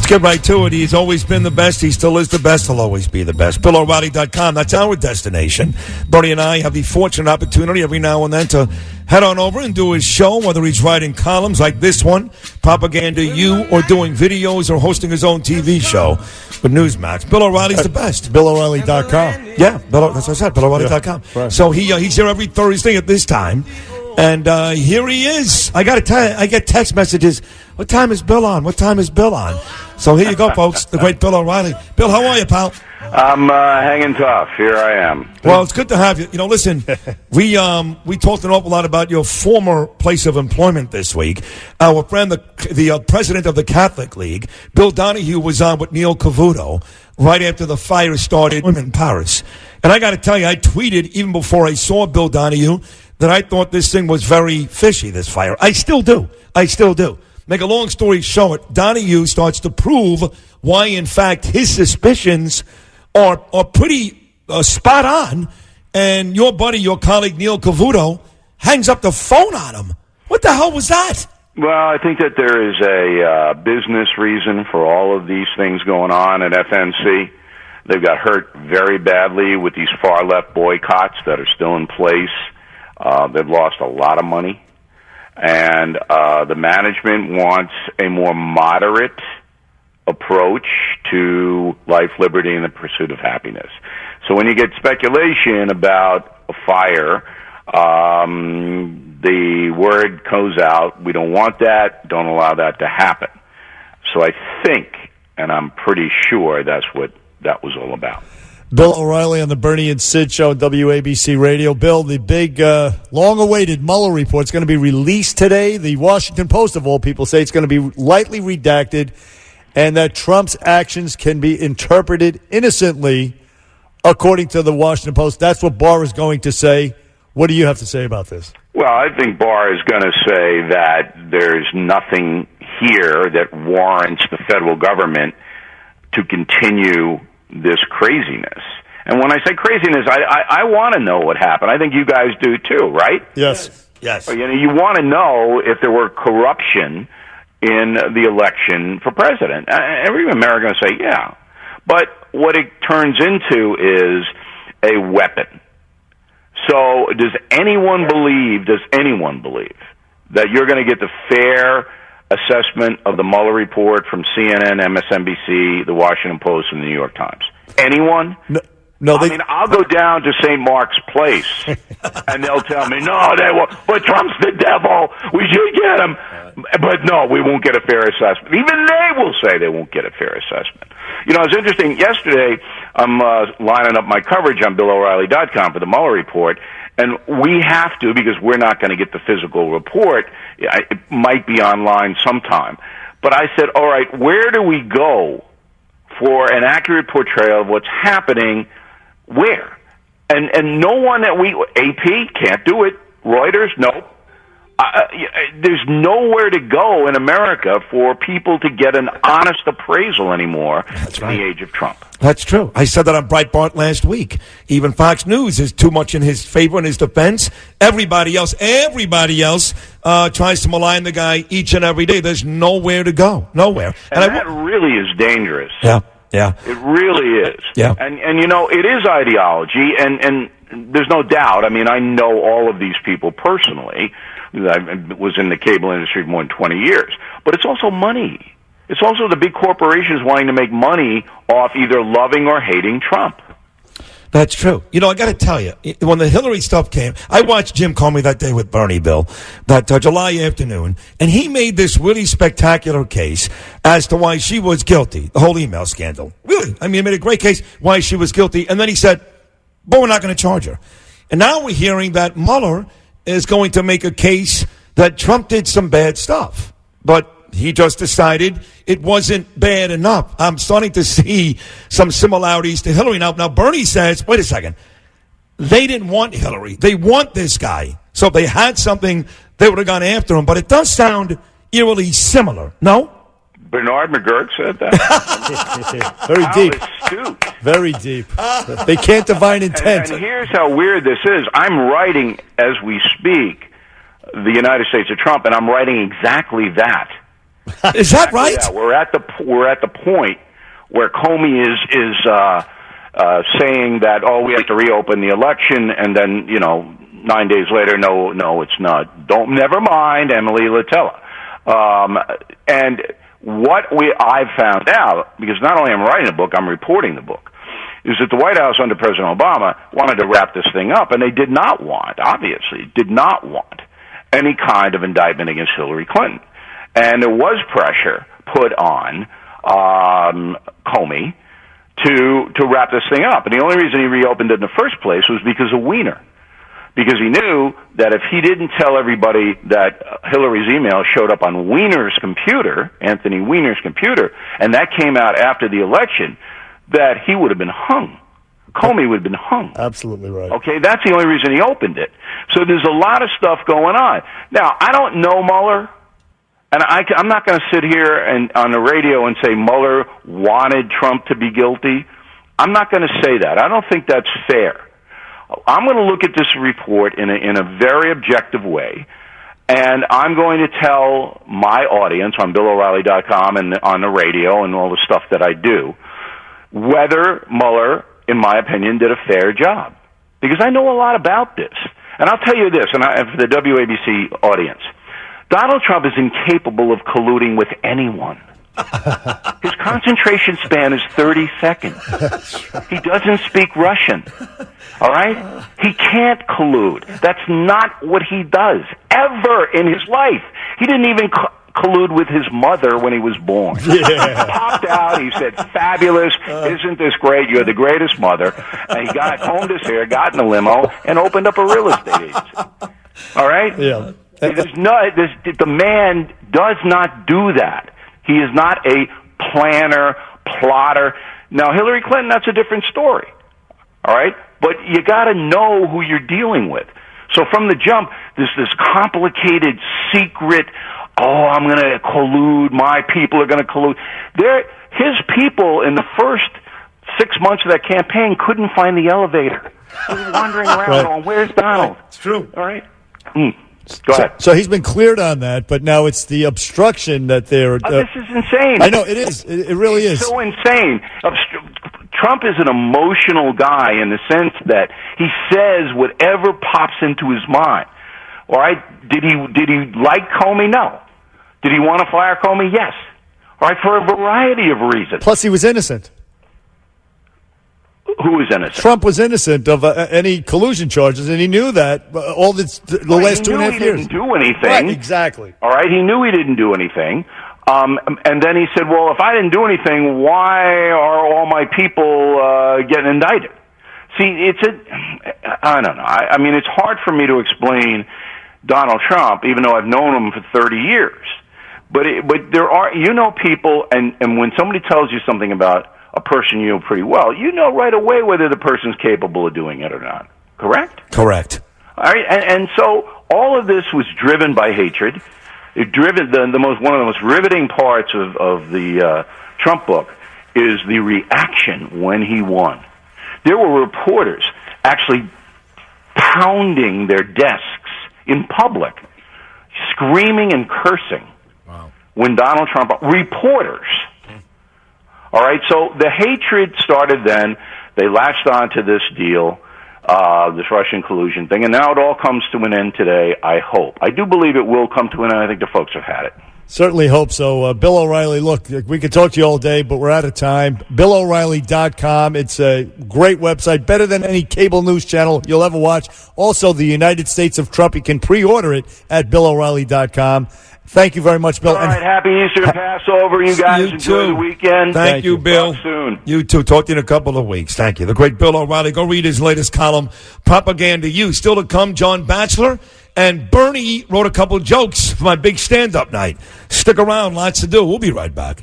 Let's get right to it. He's always been the best. He still is the best. He'll always be the best. BillO'Reilly.com. That's our destination. Bernie and I have the fortunate opportunity every now and then to head on over and do his show, whether he's writing columns like this one, Propaganda U, or doing videos or hosting his own TV show with Newsmax. Bill O'Reilly's the best. BillO'Reilly.com. Yeah, that's what I said, BillO'Reilly.com. Yeah, right. So he's here every Thursday at this time. And here he is. I got to tell you, I get text messages. What time is Bill on? What time is Bill on? So here you go, folks. The great Bill O'Reilly. Bill, how are you, pal? I'm hanging tough. Here I am. Well, it's good to have you. You know, listen, we talked an awful lot about your former place of employment this week. Our friend, the president of the Catholic League, Bill Donahue, was on with Neil Cavuto right after the fire started in Paris. And I got to tell you, I tweeted even before I saw Bill Donahue that I thought this thing was very fishy, this fire. I still do. Make a long story short, Donahue starts to prove why, in fact, his suspicions are pretty spot on, and your buddy, your colleague, Neil Cavuto, hangs up the phone on him. What the hell was that? Well, I think that there is a business reason for all of these things going on at FNC. They've got hurt very badly with these far-left boycotts that are still in place. They've lost a lot of money. And the management wants a more moderate approach to life, liberty, and the pursuit of happiness. So when you get speculation about a fire, the word goes out, we don't want that, don't allow that to happen. So I think, and I'm pretty sure that's what that was all about. Bill O'Reilly on the Bernie and Sid show on WABC Radio. Bill, the big, long-awaited Mueller report is going to be released today. The Washington Post, of all people, say it's going to be lightly redacted and that Trump's actions can be interpreted innocently, according to the Washington Post. That's what Barr is going to say. What do you have to say about this? Well, I think Barr is going to say that there's nothing here that warrants the federal government to continue this craziness. And when I say craziness, I want to know what happened. I think you guys do too, right? Yes. You know, you want to know if there were corruption in the election for president. Every American will say, yeah. But what it turns into is a weapon. So does anyone believe that you're going to get the fair assessment of the Mueller report from CNN, MSNBC, the Washington Post, and the New York Times? Anyone? No, I mean, I'll go down to St. Mark's Place, and they'll tell me, no, but Trump's the devil. We should get him. But no, we won't get a fair assessment. Even they will say they won't get a fair assessment. You know, it's interesting. Yesterday, I'm lining up my coverage on BillO'Reilly.com for the Mueller report, and we have to, because we're not going to get the physical report. It might be online sometime. But I said, all right, where do we go for an accurate portrayal of what's happening where? And no one that AP can't do it. Reuters, no. There's nowhere to go in America for people to get an honest appraisal anymore in the age of Trump. That's true. I said that on Breitbart last week. Even Fox News is too much in his favor and his defense. Everybody else tries to malign the guy each and every day. There's nowhere to go. Nowhere. And that really is dangerous. Yeah. It really is. Yeah. And you know, it is ideology, and there's no doubt. I mean, I know all of these people personally. I was in the cable industry for more than 20 years. But it's also money. It's also the big corporations wanting to make money off either loving or hating Trump. That's true. You know, I got to tell you, when the Hillary stuff came, I watched Jim Comey that day with Bernie, Bill, that July afternoon, and he made this really spectacular case as to why she was guilty, the whole email scandal. Really. I mean, he made a great case why she was guilty, and then he said, but we're not going to charge her. And now we're hearing that Mueller is going to make a case that Trump did some bad stuff. But he just decided it wasn't bad enough. I'm starting to see some similarities to Hillary. Now Bernie says, wait a second, they didn't want Hillary. They want this guy. So if they had something, they would have gone after him. But it does sound eerily similar, no? Bernard McGurk said that. Very deep. Astute. Very deep. They can't divine intent. And here's how weird this is. I'm writing, as we speak, the United States of Trump, and I'm writing exactly that. Is that right? Yeah, we're at the point where Comey is saying that we have to reopen the election, and then 9 days later, no, it's not. Never mind, Emily Latella. And what I've found out, because not only am I writing a book, I'm reporting the book, is that the White House under President Obama wanted to wrap this thing up, and they did not want any kind of indictment against Hillary Clinton. And there was pressure put on Comey to wrap this thing up. And the only reason he reopened it in the first place was because of Weiner. Because he knew that if he didn't tell everybody that Hillary's email showed up on Weiner's computer, Anthony Weiner's computer, and that came out after the election, that he would have been hung. Comey would have been hung. Absolutely right. Okay, that's the only reason he opened it. So there's a lot of stuff going on. Now, I don't know Mueller, and I'm not going to sit here and on the radio and say Mueller wanted Trump to be guilty. I'm not going to say that. I don't think that's fair. I'm going to look at this report in a very objective way, and I'm going to tell my audience on BillO'Reilly.com and on the radio and all the stuff that I do whether Mueller, in my opinion, did a fair job. Because I know a lot about this. And I'll tell you this, and for the WABC audience, Donald Trump is incapable of colluding with anyone. His concentration span is 30 seconds. He doesn't speak Russian. All right? He can't collude. That's not what he does, ever in his life. He didn't even collude with his mother when he was born. Yeah. He popped out, he said, "Fabulous, isn't this great? You're the greatest mother." And he combed his hair, got in a limo, and opened up a real estate agency. All right? Yeah. The man does not do that. He is not a planner, plotter. Now, Hillary Clinton, that's a different story. All right? But you got to know who you're dealing with. So from the jump, there's this complicated, secret, I'm going to collude, my people are going to collude. His people in the first 6 months of that campaign couldn't find the elevator. They were wandering around going, "Where's Donald?" It's true. All right? Go ahead. So he's been cleared on that, but now it's the obstruction that they're... this is insane. I know, it is. It really is. It's so insane. Trump is an emotional guy in the sense that he says whatever pops into his mind. All right? Did he like Comey? No. Did he want to fire Comey? Yes. All right, for a variety of reasons. Plus, he was innocent. Who was innocent? Trump was innocent of any collusion charges, and he knew that the last 2.5 years. He didn't do anything. Right, exactly. All right, he knew he didn't do anything. And then he said, "Well, if I didn't do anything, why are all my people getting indicted?" See, I don't know. I mean, it's hard for me to explain Donald Trump, even though I've known him for 30 years. But there are, people, and when somebody tells you something about a person you know pretty well, you know right away whether the person's capable of doing it or not. Correct? Correct. All right, and so all of this was driven by hatred. One of the most riveting parts of the Trump book is the reaction when he won. There were reporters actually pounding their desks in public, screaming and cursing. Wow. When Donald Trump... Reporters. All right, so the hatred started then. They latched on to this deal, this Russian collusion thing, and now it all comes to an end today, I hope. I do believe it will come to an end. I think the folks have had it. Certainly hope so. Bill O'Reilly, look, we could talk to you all day, but we're out of time. BillO'Reilly.com. It's a great website, better than any cable news channel you'll ever watch. Also, the United States of Trump. You can pre-order it at BillO'Reilly.com. Thank you very much, Bill. All right, happy Easter and Passover, you guys. Enjoy the weekend. Thank you, Bill. Talk soon. You too. Talk to you in a couple of weeks. Thank you. The great Bill O'Reilly. Go read his latest column, Propaganda You. Still to come, John Batchelor. And Bernie wrote a couple jokes for my big stand-up night. Stick around. Lots to do. We'll be right back.